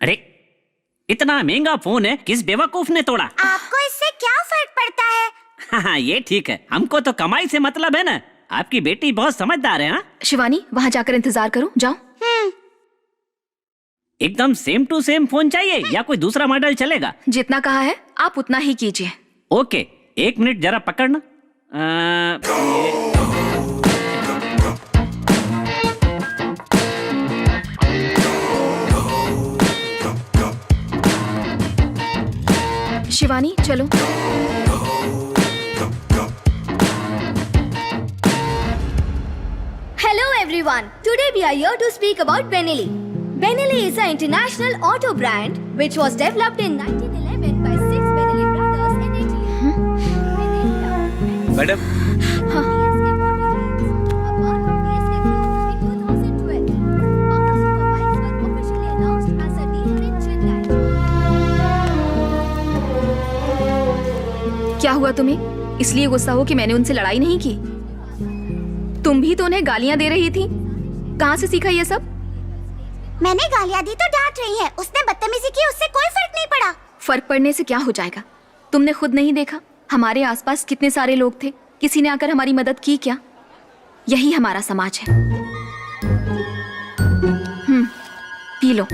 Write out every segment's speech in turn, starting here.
अरे इतना महंगा फोन है, किस बेवकूफ ने तोड़ा? आपको इससे क्या फर्क पड़ता है? हाँ ये ठीक है, हमको तो कमाई से मतलब है ना। आपकी बेटी बहुत समझदार है। हाँ शिवानी, वहाँ जाकर इंतजार करो, जाओ। एकदम सेम टू सेम फोन चाहिए या कोई दूसरा मॉडल चलेगा? जितना कहा है आप उतना ही कीजिए। ओके, 1 मिनट जरा पकड़ना। शिवानी चलो। Hello everyone. Today we are here to speak about Benelli. Benelli is an international auto brand which was developed in 1911 by 6 Benelli brothers in Italy. Madam, क्या हुआ तुम्हें? इसलिए गुस्सा हो कि मैंने उनसे लड़ाई नहीं की? तुम भी तो उन्हें गालियां दे रही थी। कहाँ से सीखा ये सब? मैंने गालियां दी तो डांट रही है। उसने बदतमीजी की, उससे कोई फर्क नहीं पड़ा। फर्क पड़ने से क्या हो जाएगा? तुमने खुद नहीं देखा हमारे आसपास कितने सारे लोग थे, किसी ने आकर हमारी मदद की क्या? यही हमारा समाज है। P low.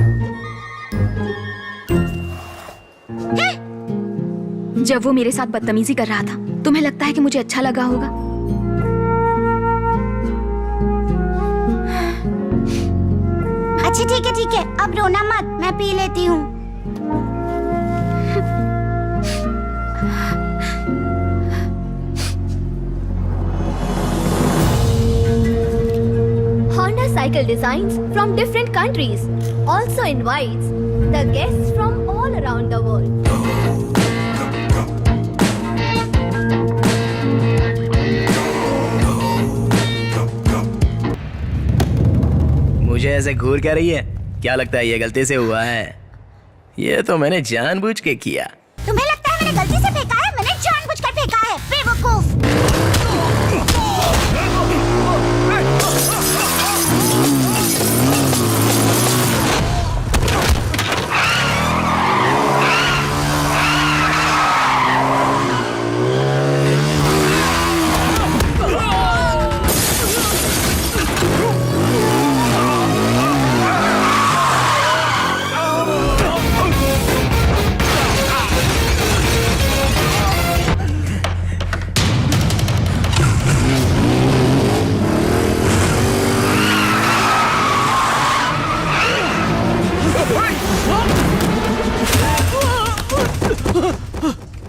जब वो मेरे साथ बदतमीजी कर रहा था, तुम्हें लगता है कि मुझे अच्छा लगा होगा? अच्छा ठीक है, अब रोना मत, मैं पी लेती हूँ। Honda cycle designs from different countries also invites the guests from all around the world. मुझे ऐसे घूर क्या रही है? क्या लगता है ये गलती से हुआ है? ये तो मैंने जानबूझ के किया। तुम्हें लगता है मैंने गलती से फेंका है? मैंने जानबूझकर फेंका है, बेवकूफ।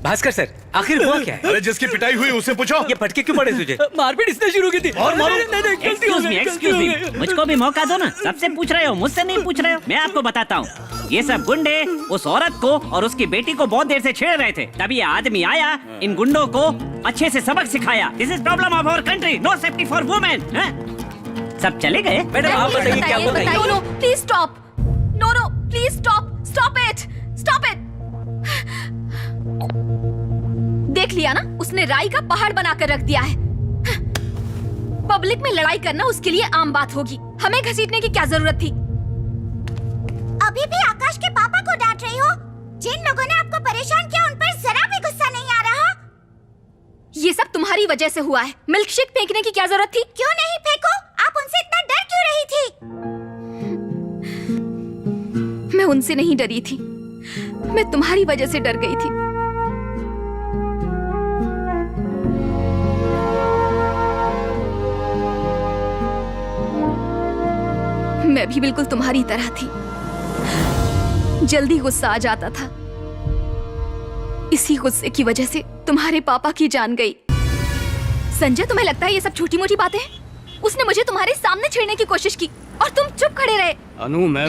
भास्कर सर, आखिर हुआ क्या है? अरे जिसकी पिटाई हुई उससे पूछो। ये फटके क्यों पड़े तुझे? मारपीट इसने शुरू की थी। और मारो। एक्सक्यूज मी, मुझको भी मौका दो ना। सबसे पूछ रहे हो, मुझसे नहीं पूछ रहे हो? मैं आपको बताता हूँ, ये सब गुंडे उस औरत को और उसकी बेटी को बहुत देर से छेड़ रहे थे। तभी ये आदमी आया, इन गुंडों को अच्छे से सबक सिखाया। This is problem of our country, no safety for women. सब चले गए? मैडम आप बताइए क्या हुआ? No, please stop. No, please stop it. देख लिया ना, उसने राई का पहाड़ बनाकर रख दिया है। पब्लिक में लड़ाई करना उसके लिए आम बात होगी। हमें घसीटने की क्या जरूरत थी? अभी भी आकाश के पापा को डांट रही हो? जिन लोगों ने आपको परेशान किया उन पर जरा भी गुस्सा नहीं आ रहा? ये सब तुम्हारी वजह से हुआ है। मिल्क शेक फेंकने की क्या जरूरत थी? क्यों नहीं फेंको? आप उनसे इतना डर क्यों रही थी? मैं उनसे नहीं डरी थी, मैं तुम्हारी वजह से डर गई थी। मैं भी बिल्कुल तुम्हारी तरह थी, जल्दी गुस्सा आ जाता था। इसी गुस्से की वजह से तुम्हारे पापा की जान गई। संजय, तुम्हें लगता है ये सब छोटी मोटी बातें हैं? उसने मुझे तुम्हारे सामने छेड़ने की कोशिश की और तुम चुप खड़े रहे। अनु, मैं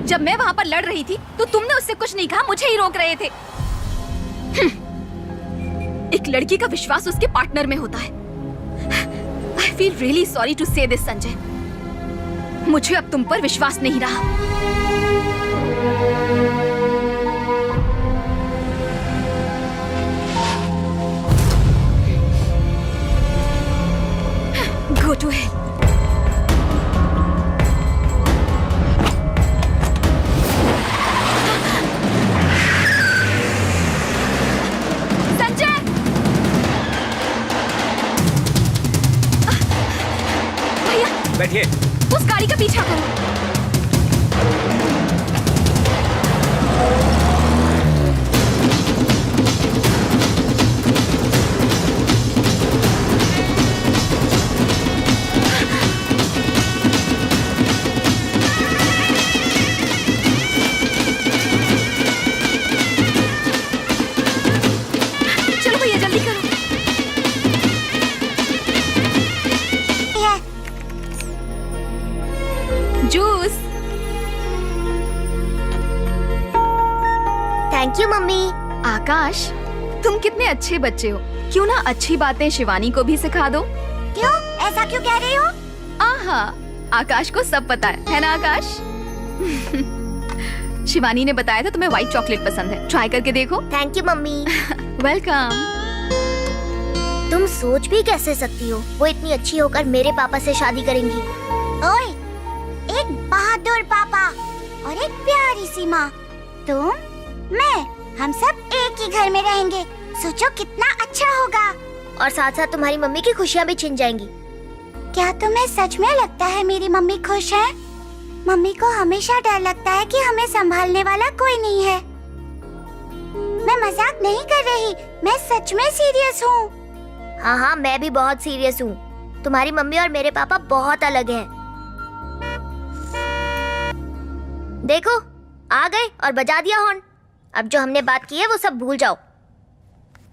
जब मैं वहां पर लड़ रही थी तो तुमने उससे कुछ नहीं कहा, मुझे ही रोक रहे थे। एक लड़की का विश्वास उसके पार्टनर में होता है। I feel really sorry to say this Sanjay. मुझे अब तुम पर विश्वास नहीं रहा। Go to hell. उस गाड़ी का पीछा करो। चलो भैया जल्दी करो। Juice. Thank you mummy. Akash, तुम कितने अच्छे बच्चे हो। क्यों ना अच्छी बातें शिवानी को भी सिखा दो। क्यों, ऐसा क्यों कह रही हो? आहा, आकाश को सब पता है ना आकाश? शिवानी ने बताया था तुम्हें व्हाइट चॉकलेट पसंद है, ट्राई करके देखो। Thank you mummy. वेलकम। तुम सोच भी कैसे सकती हो, वो इतनी अच्छी होकर मेरे पापा से शादी करेंगी। ओए, एक बहादुर पापा और एक प्यारी सी माँ। तुम, मैं, हम सब एक ही घर में रहेंगे। सोचो कितना अच्छा होगा। और साथ साथ तुम्हारी मम्मी की खुशियाँ भी छिन जाएंगी। क्या तुम्हें सच में लगता है मेरी मम्मी खुश है? मम्मी को हमेशा डर लगता है कि हमें संभालने वाला कोई नहीं है। मैं मजाक नहीं कर रही, मैं सच में सीरियस हूँ। हाँ हाँ, मैं भी बहुत सीरियस हूँ। तुम्हारी मम्मी और मेरे पापा बहुत अलग हैं। देखो, आ गए और बजा दिया हॉर्न। अब जो हमने बात की है वो सब भूल जाओ।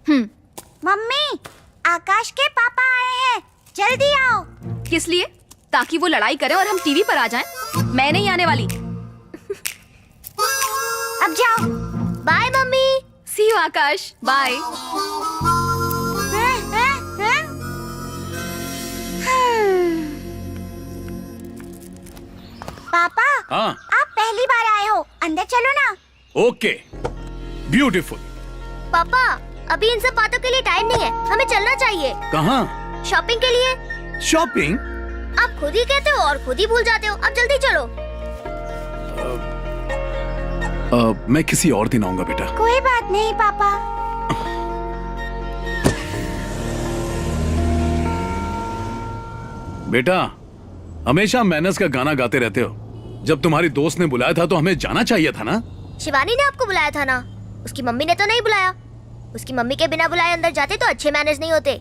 मम्मी, आकाश के पापा आए हैं, जल्दी आओ। किस लिए? ताकि वो लड़ाई करे और हम टीवी पर आ जाएं? मैं नहीं आने वाली। अब जाओ। Bye mummy. See you Akash, bye. पापा, हाँ आप पहली बार आए हो, अंदर चलो ना। Okay, beautiful. पापा, अभी इन सब बातों के लिए टाइम नहीं है, हमें चलना चाहिए। कहाँ? शॉपिंग के लिए। शॉपिंग? आप खुद ही कहते हो और खुद ही भूल जाते हो। अब जल्दी चलो। मैं किसी और दिन आऊंगा बेटा। कोई बात नहीं पापा। बेटा, हमेशा मैनर्स का गाना गाते रहते हो। जब तुम्हारी दोस्त ने बुलाया था तो हमें जाना चाहिए था ना? शिवानी ने आपको बुलाया था ना, उसकी मम्मी ने तो नहीं बुलाया। उसकी मम्मी के बिना बुलाए अंदर जाते तो अच्छे मैनर्स नहीं होते।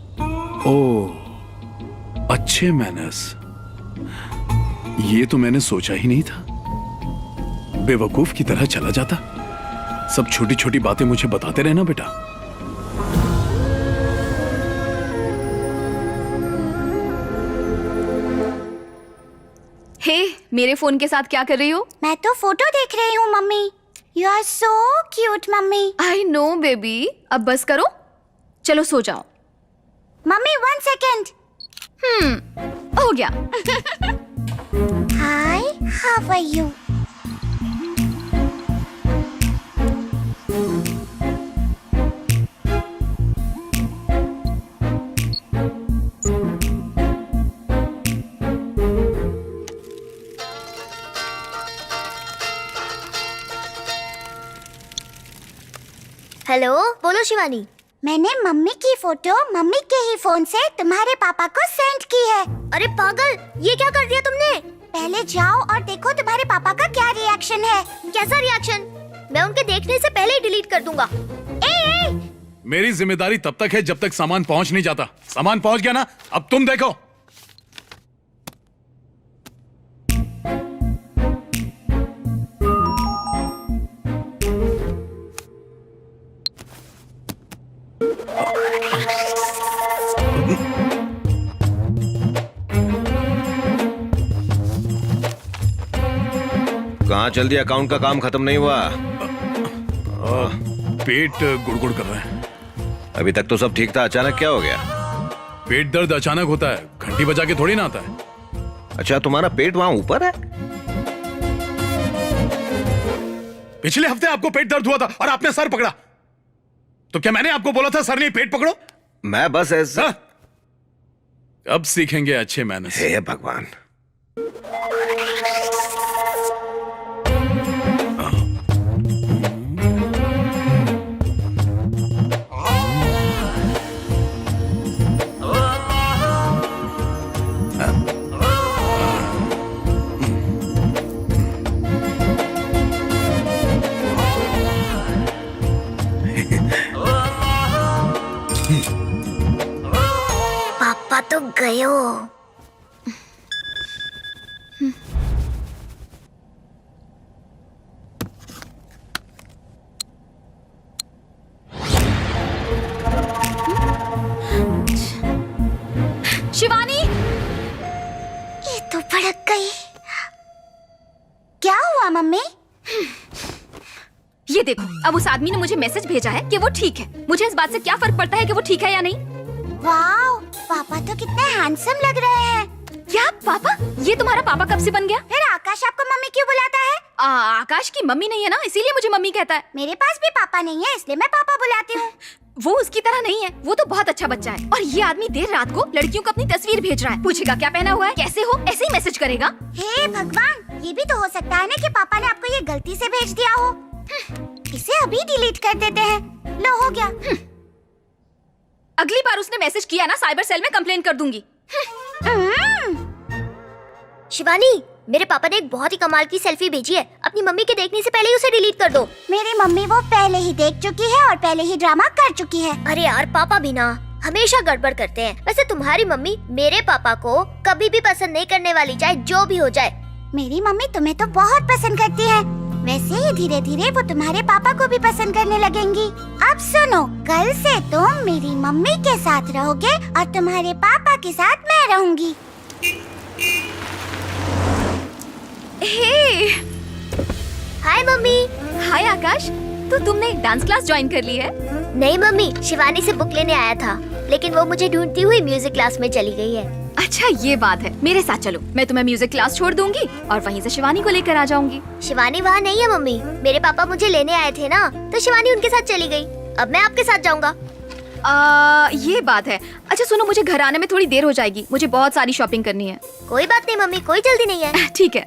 ओह, अच्छे मैनर्स। ये तो मैंने सोचा ही नहीं था। बेवकूफ की तरह चला जाता। सब छोटी छोटी बातें मुझे बताते रहना बेटा। हे, मेरे फोन के साथ क्या कर रही हो? मैं तो फोटो देख रही हूँ mummy. You are so cute mummy. I know baby, अब बस करो, चलो सो जाओ। Mummy 1 second. हो गया। Hi, how are you? Hello, बोलो शिवानी। मैंने मम्मी की फोटो मम्मी के ही फोन से तुम्हारे पापा को सेंड की है। अरे पागल, ये क्या कर दिया तुमने? पहले जाओ और देखो तुम्हारे पापा का क्या रिएक्शन है। कैसा रिएक्शन? मैं उनके देखने से पहले ही डिलीट कर दूंगा। ए! मेरी जिम्मेदारी तब तक है जब तक सामान पहुंच नहीं जाता। सामान पहुंच गया ना, अब तुम देखो। कहाँ चल दिया? अकाउंट का काम खत्म नहीं हुआ? पेट गुड़गुड़ कर रहा है। अभी तक तो सब ठीक था, अचानक क्या हो गया? पेट दर्द अचानक होता है, घंटी बजा के थोड़ी ना आता है। अच्छा, तुम्हारा पेट वहाँ ऊपर है? पिछले हफ्ते आपको पेट दर्द हुआ था और आपने सर पकड़ा, तो क्या मैंने आपको बोला था सर नहीं पेट पकड़ो? मैं बस ऐसा। हाँ? अब सीखेंगे अच्छे मैनर्स। हे भगवान। क्या हुआ मम्मी? ये देखो, अब उस आदमी ने मुझे मैसेज भेजा है कि वो ठीक है। मुझे इस बात से क्या फर्क पड़ता है कि वो ठीक है या नहीं? वाओ, पापा तो कितने हैंडसम लग रहे हैं। क्या पापा? ये तुम्हारा पापा कब से बन गया? फिर आकाश आपको मम्मी क्यों बुलाता है? आकाश की मम्मी नहीं है ना, इसीलिए मुझे मम्मी कहता है। मेरे पास भी पापा नहीं है, इसलिए मैं पापा बुलाती हूँ। वो उसकी तरह नहीं है, वो तो बहुत अच्छा बच्चा है। और ये आदमी देर रात को लड़कियों को अपनी तस्वीर भेज रहा है, पूछेगा क्या पहना हुआ है, कैसे हो, ऐसे ही मैसेज करेगा। हे भगवान, ये भी तो हो सकता है ना कि पापा ने आपको ये गलती से भेज दिया हो। इसे अभी डिलीट कर देते हैं। लो, हो गया। अगली बार उसने मैसेज किया ना, साइबर सेल में कंप्लेन कर दूंगी। शिवानी, मेरे पापा ने एक बहुत ही कमाल की सेल्फी भेजी है। अपनी मम्मी के देखने से पहले ही उसे डिलीट कर दो। मेरी मम्मी वो पहले ही देख चुकी है और पहले ही ड्रामा कर चुकी है। अरे यार, पापा भी ना हमेशा गड़बड़ करते हैं। वैसे तुम्हारी मम्मी मेरे पापा को कभी भी पसंद नहीं करने वाली, चाहे जो भी हो जाए। मेरी मम्मी तुम्हें तो बहुत पसंद करती है। वैसे ही धीरे धीरे वो तुम्हारे पापा को भी पसंद करने लगेंगी। अब सुनो, कल से तुम मेरी मम्मी के साथ रहोगे और तुम्हारे पापा के साथ मैं रहूंगी। हे, हाय मम्मी। हाय आकाश, तो तुमने एक डांस क्लास ज्वाइन कर ली है? नहीं मम्मी, शिवानी से बुक लेने आया था, लेकिन वो मुझे ढूंढती हुई म्यूजिक क्लास में चली गई है। अच्छा, ये बात है। मेरे साथ चलो, मैं तुम्हें म्यूजिक क्लास छोड़ दूंगी और वहीं से शिवानी को लेकर आ जाऊंगी। शिवानी वहाँ नहीं है मम्मी। मेरे पापा मुझे लेने आए थे ना, तो शिवानी उनके साथ चली गई। अब मैं आपके साथ जाऊंगा। ये बात है। अच्छा सुनो, मुझे घर आने में थोड़ी देर हो जाएगी, मुझे बहुत सारी शॉपिंग करनी है। कोई बात नहीं मम्मी, कोई जल्दी नहीं है। ठीक है।